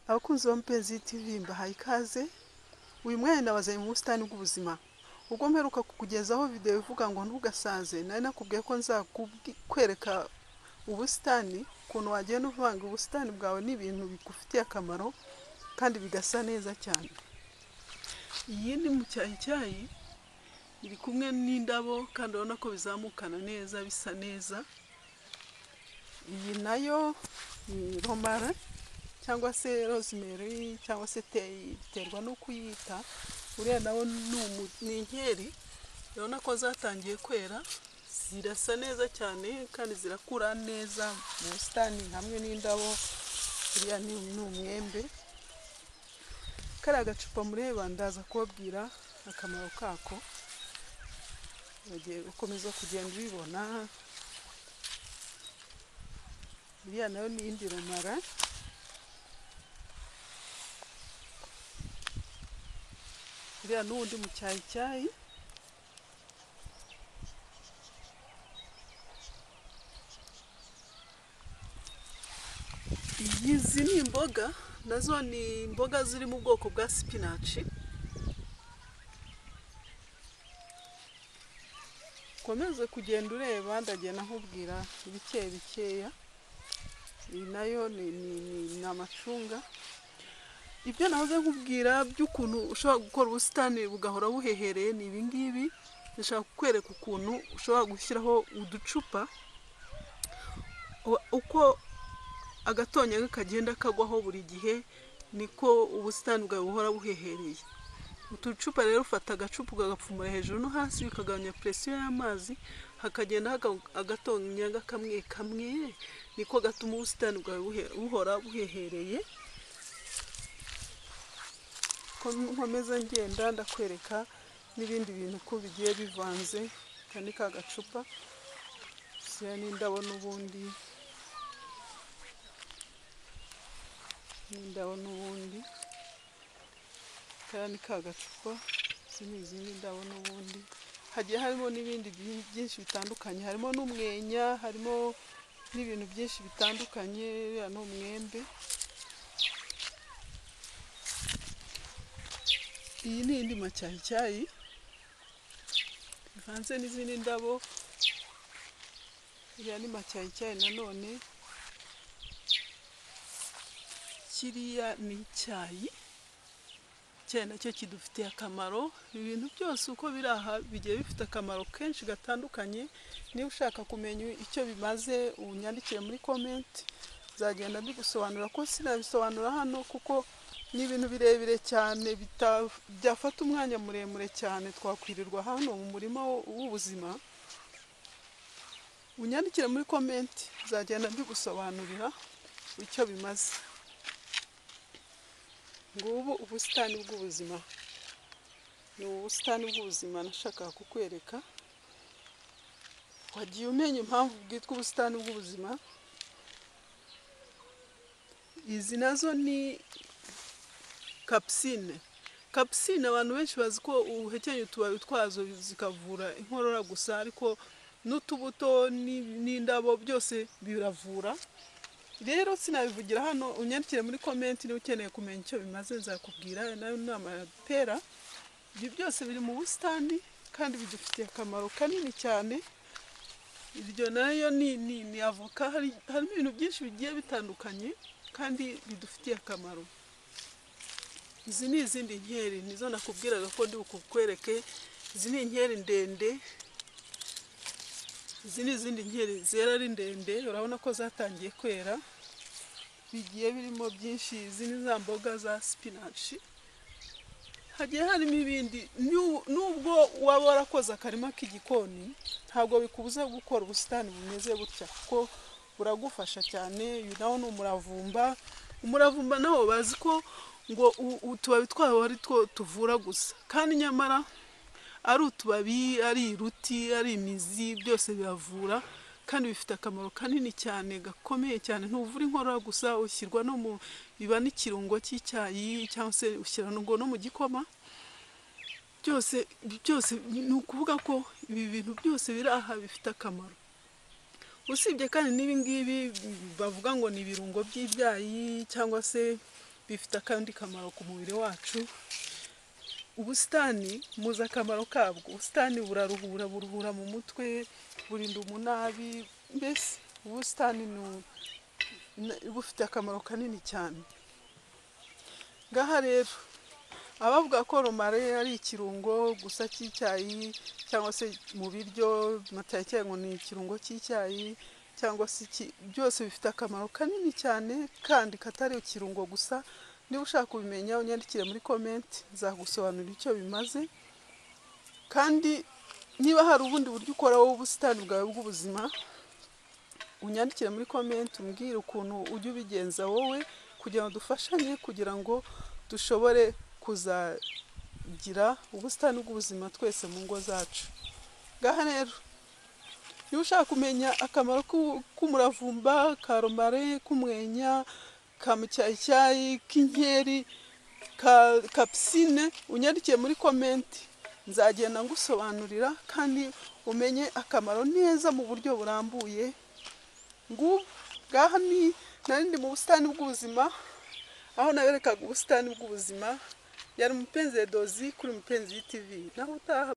Abakunzi ba Mpenzi TV mbahaye ikaze. Uyu mwanya nabazanye mu busitani bw'ubuzima. Ubwo mperuka kukugezaho video ivuga ngo ntugasaze, nari nakubwiye ko nzakwereka ubusitani ukuntu wagenda uvanga ubusitani bwawe n'ibintu bigufitiye akamaro kandi bigasa neza cyane. Iyi ni mu cyayi iri kumwe n'indabo kandi urabona ko bizamukana neza bisa neza. Iyi nayo ni romara cyangwa se rosemary cyangwa se tei, biterwa no kuyita. Uriya nawo ni inkeri, urabona ko zatangiye kwera, zirasa neza cyane kandi zirakura neza mu busitani hamwe n'indabo. Uriya ni umwembe. Kariya gacupa mureba ndaza kubabwira akamaro kako, mugiye gukomeza kugenda ubibona. Uriya nayo ni indi romara. Uriya n'undi mu cyayi. Izi ni imboga, nazo ni imboga ziri mu bwoko bwa spinach. Komeze kugenda ureba, ndagenda nkubwira bikeya. Iyi nayo ni amacunga. Ibyo nahoze nkubwira by'ukuntu ushobora gukora ubusitani bugahora buhehereye ni ibi ngibi. Ndashaka kukwereka ukuntu ushobora gushyiraho uducupa, uko agatonyanga kagenda kagwaho buri gihe niko ubusitani bwawe buhora buhehereye. Utucupa rero ufata agacupa ugapfumura hejuru no hasi bikagabanya presiyo y'amazi, hakagenda agatonyanga kamwe niko gatuma ubusitani bwawe buhora buhehereye. Nkomeza ngenda ndakwereka n'ibindi bintu ko bigiye bivanze. Kandi ka gacupa siya n'indabo n'ubundi kandi ka gacupa n'izindi ndabo n'ubundi. Hagiye harimo n'ibindi byinshi bitandukanye, harimo n'umwenya, harimo n'ibintu byinshi bitandukanye. Ya no mwembe. Iyi ni indi macyayi bivanze n'izindi ndabo. Iriya ni macyayi nanone. Kiriya ni icyayi nacyo kidufitiye akamaro. Ibintu byose uko biri aha bigiye bifite akamaro kenshi gatandukanye. Niba ushaka kumenya icyo bimaze unyandikire muri comment, nzagenda mbigusobanura ko sinabisobanura hano kuko ni ibintu birebire cyane byafata umwanya muremure cyane. Twakwirirwa hano mu murima w'ubuzima. Unyandikire muri comment, nzagenda mbigusobanurira icyo bimaze. Ngubu ubusitani bw'ubuzima. Ni ubusitani bw'ubuzima nashaka kukwereka. Wagiye umenya impamvu bwitwa ubusitani bw'ubuzima. Izi nazo ni kapsine. Kapsine abantu benshi bazi ko uhekenye utubabi twazo zikavura inkorora gusa, ariko n'utubuto n'indabo byose biravura. Rero sinabivugira hano, unyandikire muri comment niba ukeneye kumenya icyo bimaze, nzakubwira. Nayo ni amapera. Ibyo byose biri mu busitani kandi bidufitiye akamaro kanini cyane. Iryo nayo ni avoka. Harimo ibintu byinshi bigiye bitandukanye kandi bidufitiye akamaro. Izi ni izindi nkeri, nizo nakubwiraga ko ndi bukwereke. Izi ni inkeri ndende. Izi ni izindi nkeri zera ari ndende, urabona ko zatangiye kwera. Bigiye birimo byinshi. Izi ni za mboga za spinach. Hagiye harimo ibindi. Nubwo waba warakoze akarima k'igikoni, ntabwo bikubuza gukora ubusitani bumeze butya kuko buragufasha cyane. Uyu nawo ni umuravumba. Umuravumba nawo bazi ko ngo utubabi twawo ari two tuvura gusa, kandi nyamara ari utubabi, ari iruti, ari imizi, byose biravura kandi bifite akamaro kanini cyane gakomeye cyane. Ntuvura inkorora gusa, ushyirwa no mu biba n'ikirungo cy'icyayi cyangwa se ushyira no mu gikoma. Byose ni ukuvuga ko ibi bintu byose biri aha bifite akamaro. Usibye kandi n'ibi ngibi bavuga ngo ni ibirungo by'ibyayi cyangwa se bifite akandi kamaro ku mubiri wacu. Ubusitani muzi akamaro kabwo. Ubusitani buruhura mu mutwe, burinda umunabi, mbese ubusitani bufite akamaro kanini cyane. Ngaha rero abavuga ko romare ari ikirungo gusa cy'icyayi cyangwa se mu biryo matayacyayi ngo ni ikirungo cy'icyayi cyangwa se byose bifite akamaro kanini cyane kandi katari ikirungo gusa. Niba ushaka kubimenya unyandikire muri comment, nzagusobanurira icyo bimaze. Kandi niba hari ubundi buryo ukora wowe ubusitani bwawe bw'ubuzima, unyandikire muri comment umbwire ukuntu ujya ubigenza wowe, kugira ngo dufashanye kugira ngo dushobore kuzagira ubusitani bw'ubuzima twese mu ngo zacu. Ngaha rero niba ushaka kumenya akamaro k'umuravumba, ka romare, k'umwenya, ka mucyayicyayi, k'inkeri, ka pisine, unyandikiye muri comment, nzagenda ngusobanurira kandi umenye akamaro neza mu buryo burambuye. Ngaha nari ndi mu busitani bw'ubuzima, aho naberekaga ubusitani bw'ubuzima. Yari Mupenzi Edozi kuri Mupenzi TV. Naho utaha